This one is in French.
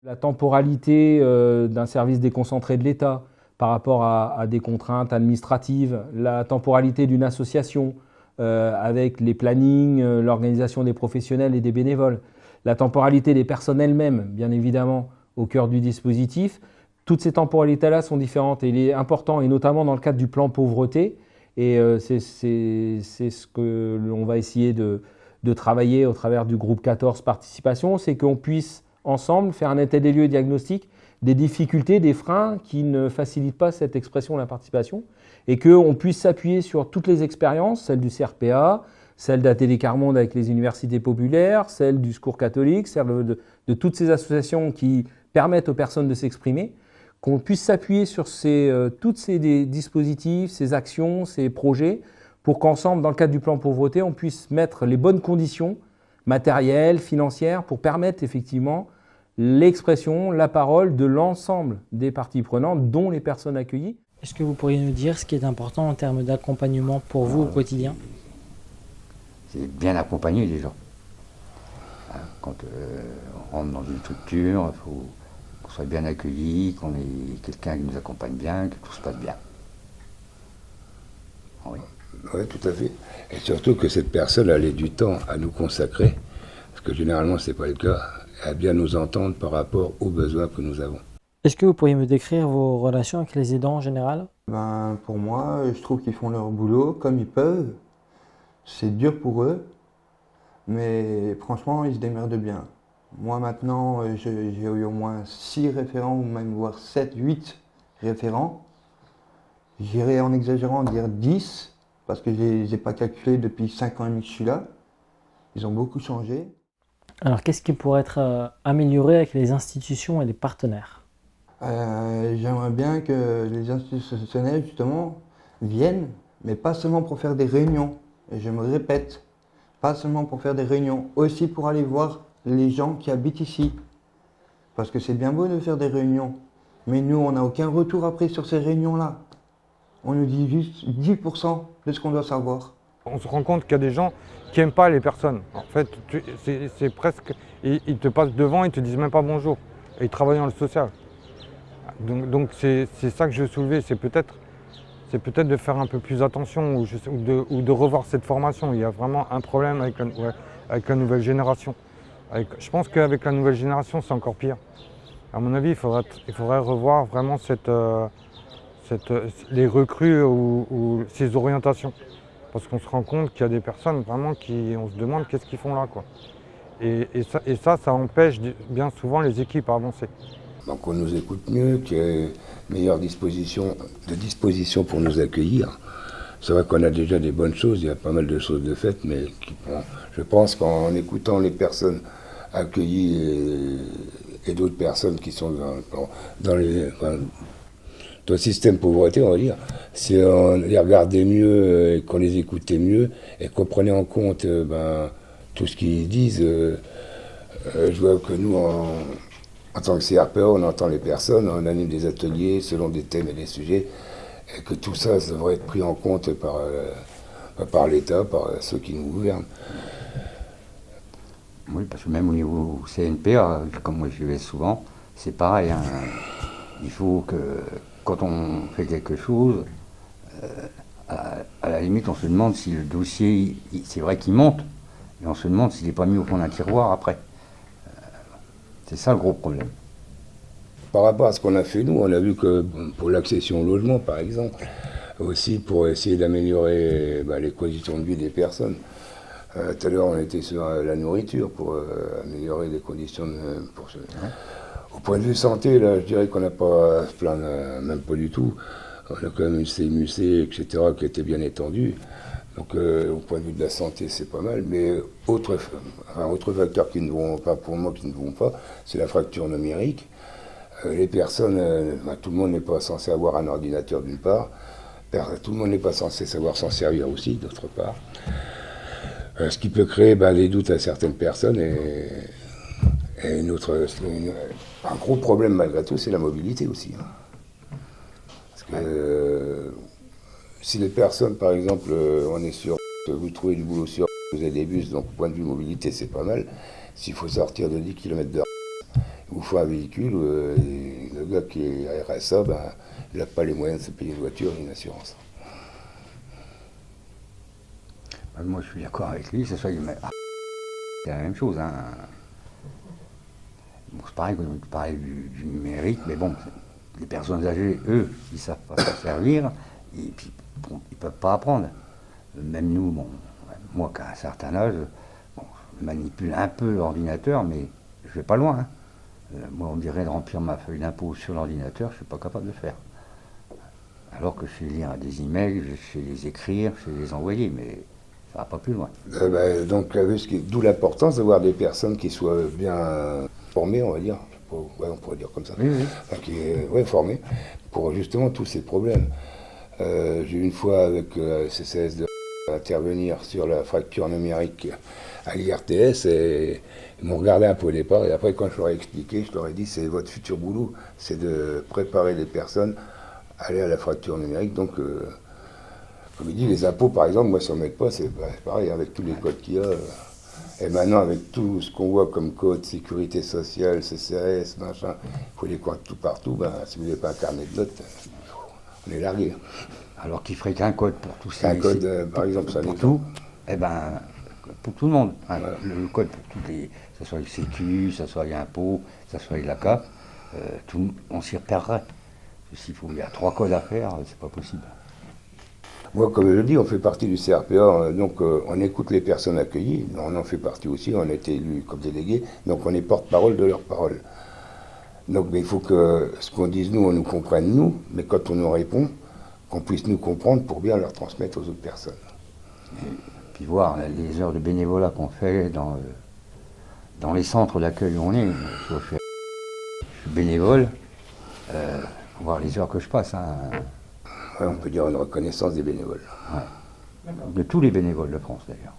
La temporalité d'un service déconcentré de l'État par rapport à des contraintes administratives, la temporalité d'une association avec les plannings, l'organisation des professionnels et des bénévoles, la temporalité des personnes elles-mêmes, bien évidemment, au cœur du dispositif. Toutes ces temporalités-là sont différentes et il est important, et notamment dans le cadre du plan pauvreté, et c'est ce que l'on va essayer de travailler au travers du groupe 14 participation, c'est qu'on puisse ensemble faire un état des lieux diagnostic des difficultés, des freins qui ne facilitent pas cette expression de la participation et qu'on puisse s'appuyer sur toutes les expériences, celles du CRPA, celle d'Atelier Carmonde avec les universités populaires, celle du Secours catholique, celle de toutes ces associations qui permettent aux personnes de s'exprimer, qu'on puisse s'appuyer sur tous ces dispositifs, ces actions, ces projets, pour qu'ensemble, dans le cadre du plan pauvreté, on puisse mettre les bonnes conditions matérielles, financières, pour permettre effectivement l'expression, la parole de l'ensemble des parties prenantes, dont les personnes accueillies. Est-ce que vous pourriez nous dire ce qui est important en termes d'accompagnement pour vous au quotidien? C'est bien accompagner les gens. Quand on rentre dans une structure, il faut qu'on soit bien accueilli, qu'on ait quelqu'un qui nous accompagne bien, que tout se passe bien. Oui. Oui, tout à fait. Et surtout que cette personne elle ait du temps à nous consacrer, parce que généralement ce n'est pas le cas, à bien nous entendre par rapport aux besoins que nous avons. Est-ce que vous pourriez me décrire vos relations avec les aidants en général? Pour moi, je trouve qu'ils font leur boulot comme ils peuvent. C'est dur pour eux, mais franchement, ils se démerdent bien. Moi maintenant, j'ai eu au moins 6 référents, ou même voire 7, 8 référents. J'irais en exagérant dire 10, parce que je n'ai pas calculé depuis 5 ans et demi que je suis là. Ils ont beaucoup changé. Alors, qu'est-ce qui pourrait être amélioré avec les institutions et les partenaires? J'aimerais bien que les institutionnels, justement, viennent, mais pas seulement pour faire des réunions. Et je me répète, pas seulement pour faire des réunions, aussi pour aller voir les gens qui habitent ici. Parce que c'est bien beau de faire des réunions, mais nous, on n'a aucun retour après sur ces réunions-là. On nous dit juste 10% de ce qu'on doit savoir. On se rend compte qu'il y a des gens qui n'aiment pas les personnes. En fait, c'est presque... Ils te passent devant, ils ne te disent même pas bonjour. Et ils travaillent dans le social. Donc c'est ça que je veux soulever, c'est peut-être de faire un peu plus attention ou de revoir cette formation. Il y a vraiment un problème avec la nouvelle génération. Je pense qu'avec la nouvelle génération, c'est encore pire. À mon avis, il faudrait revoir vraiment les recrues ou ces orientations. Parce qu'on se rend compte qu'il y a des personnes vraiment on se demande qu'est-ce qu'ils font là, quoi. Et ça empêche bien souvent les équipes à avancer. Donc on nous écoute mieux, qu'il y ait meilleure disposition pour nous accueillir. C'est vrai qu'on a déjà des bonnes choses, il y a pas mal de choses de faites, mais je pense qu'en écoutant les personnes accueillies et d'autres personnes qui sont dans le système pauvreté, on va dire, si on les regardait mieux et qu'on les écoutait mieux et qu'on prenait en compte tout ce qu'ils disent, je vois que nous, en tant que CRPA, on entend les personnes, on anime des ateliers selon des thèmes et des sujets, et que tout ça devrait être pris en compte par l'État, par ceux qui nous gouvernent. Oui, parce que même au niveau CNPA, comme moi j'y vais souvent, c'est pareil. Hein. Il faut que, quand on fait quelque chose, à la limite, on se demande si le dossier, c'est vrai qu'il monte, mais on se demande s'il n'est pas mis au fond d'un tiroir après. C'est ça le gros problème. Par rapport à ce qu'on a fait nous, on a vu que pour l'accession au logement, par exemple, aussi pour essayer d'améliorer les conditions de vie des personnes. Tout à l'heure, on était sur la nourriture pour améliorer les conditions Au point de vue santé, là, je dirais qu'on n'a pas à se plaindre, même pas du tout. On a quand même une CMUC, etc., qui était bien étendue. Donc, au point de vue de la santé, c'est pas mal. Mais autre facteur qui ne vont pas, pour moi, qui ne vont pas, c'est la fracture numérique. Les personnes, tout le monde n'est pas censé avoir un ordinateur d'une part. Tout le monde n'est pas censé savoir s'en servir aussi, d'autre part. Ce qui peut créer des doutes à certaines personnes. Et un gros problème malgré tout, c'est la mobilité aussi. Parce que si les personnes, par exemple, on est sûr, vous trouvez du boulot sur, vous avez des bus, donc point de vue mobilité, c'est pas mal. S'il faut sortir de 10 km/h, vous faut un véhicule, et le gars qui est RSA, ben, il n'a pas les moyens de se payer une voiture ni une assurance. Moi, je suis d'accord avec lui, c'est c'est la même chose. Hein. Bon, c'est pareil, quand tu parlais du numérique, mais bon, les personnes âgées, eux, ils ne savent pas s'en servir, et puis bon, ils ne peuvent pas apprendre. Même nous, bon, moi, qu'à un certain âge, bon, je manipule un peu l'ordinateur, mais je ne vais pas loin. Hein. Moi, on dirait de remplir ma feuille d'impôt sur l'ordinateur, je ne suis pas capable de le faire. Alors que je sais lire des emails, je sais les écrire, je sais les envoyer, mais ça va pas plus loin. Donc, d'où l'importance d'avoir des personnes qui soient bien formées, on va dire. Ouais, on pourrait dire comme ça. Oui, oui. Enfin, formées pour justement tous ces problèmes. J'ai eu une fois avec CCS de intervenir sur la fracture numérique à l'IRTS et ils m'ont regardé un peu au départ et après quand je leur ai expliqué, je leur ai dit c'est votre futur boulot, c'est de préparer les personnes à aller à la fracture numérique. Donc comme il dit, les impôts par exemple, moi sur Medpa, c'est pareil avec tous les codes qu'il y a. Et maintenant avec tout ce qu'on voit comme code, sécurité sociale, CCRS, machin, il faut les codes tout partout, ben, si vous n'avez pas un carnet de notes, on est largué. Alors qu'il ferait qu'un code pour tous ces... Un code, par exemple, ça pour n'est tout, eh ben, pour tout le monde. Hein, Voilà. le code pour toutes les... que ce soit le Sécu, que ce soit l'impôt, que ce soit la CAF, on s'y repérerait. Il y a 3 codes à faire, c'est pas possible. Moi, comme je le dis, on fait partie du CRPA, donc on écoute les personnes accueillies, on en fait partie aussi, on a été élus comme délégués, donc on est porte-parole de leurs paroles. Donc mais il faut que ce qu'on dise nous, on nous comprenne nous, mais quand on nous répond, qu'on puisse nous comprendre pour bien leur transmettre aux autres personnes. Et puis voir les heures de bénévolat qu'on fait dans les centres d'accueil où on est. Je suis bénévole, voir les heures que je passe. Hein. Ouais, on peut dire une reconnaissance des bénévoles. Ouais. De tous les bénévoles de France d'ailleurs.